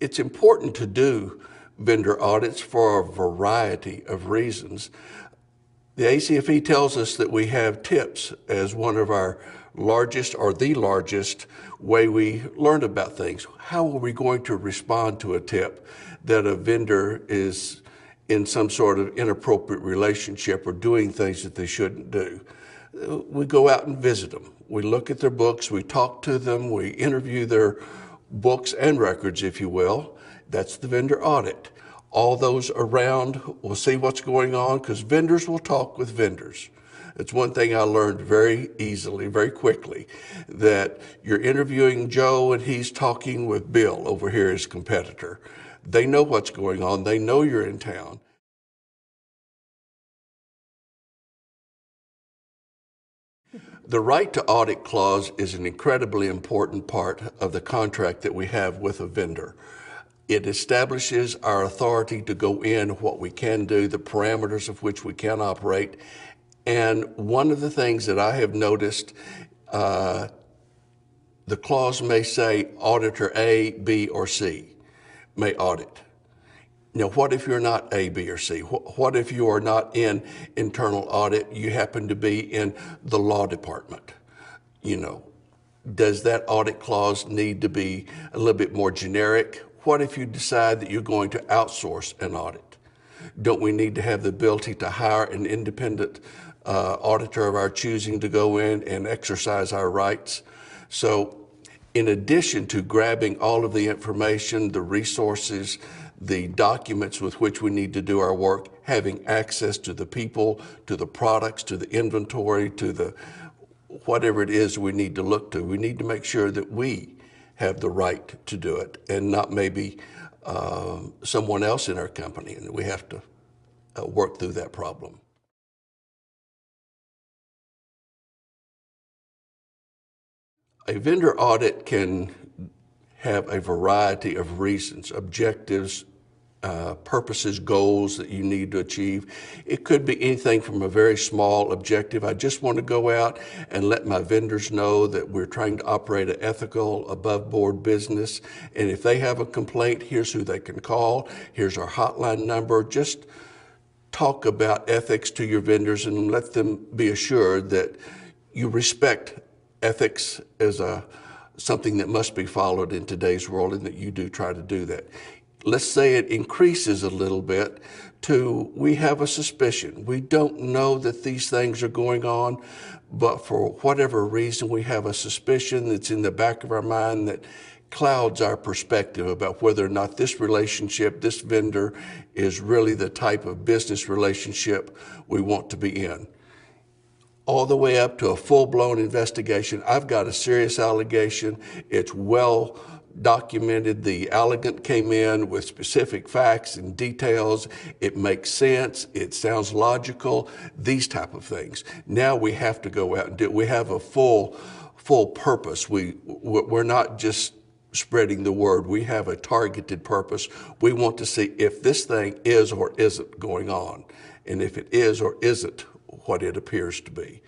It's important to do vendor audits for a variety of reasons. The ACFE tells us that we have tips as one of our largest or the largest way we learn about things. How are we going to respond to a tip that a vendor is in some sort of inappropriate relationship or doing things that they shouldn't do? We go out and visit them. We look at their books, we talk to them, we interview their books and records, if you will. That's the vendor audit. All those around will see what's going on because vendors will talk with vendors. It's one thing I learned very easily, very quickly, that you're interviewing Joe and he's talking with Bill over here, his competitor. They know what's going on. They know you're in town. The right to audit clause is an incredibly important part of the contract that we have with a vendor. It establishes our authority to go in, what we can do, the parameters of which we can operate. And one of the things that I have noticed, the clause may say auditor A, B, or C may audit. Now, what if you're not A, B, or C? What if you are not in internal audit, you happen to be in the law department? You know, does that audit clause need to be a little bit more generic? What if you decide that you're going to outsource an audit? Don't we need to have the ability to hire an independent auditor of our choosing to go in and exercise our rights? So in addition to grabbing all of the information, the resources, the documents with which we need to do our work, having access to the people, to the products, to the inventory, to the whatever it is we need to look to, we need to make sure that we have the right to do it and not maybe someone else in our company, and we have to work through that problem. A vendor audit can have a variety of reasons, objectives, purposes, goals that you need to achieve. It could be anything from a very small objective. I just want to go out and let my vendors know that we're trying to operate an ethical, above board business. And if they have a complaint, here's who they can call. Here's our hotline number. Just talk about ethics to your vendors and let them be assured that you respect ethics as something that must be followed in today's world and that you do try to do that. Let's say it increases a little bit to we have a suspicion. We don't know that these things are going on, but for whatever reason, we have a suspicion that's in the back of our mind that clouds our perspective about whether or not this relationship, this vendor, is really the type of business relationship we want to be in. All the way up to a full-blown investigation. I've got a serious allegation. It's well documented. The allegant came in with specific facts and details. It makes sense. It sounds logical. These type of things. Now we have to go out and do it. We have a full purpose. We're not just spreading the word. We have a targeted purpose. We want to see if this thing is or isn't going on, and if it is or isn't what it appears to be.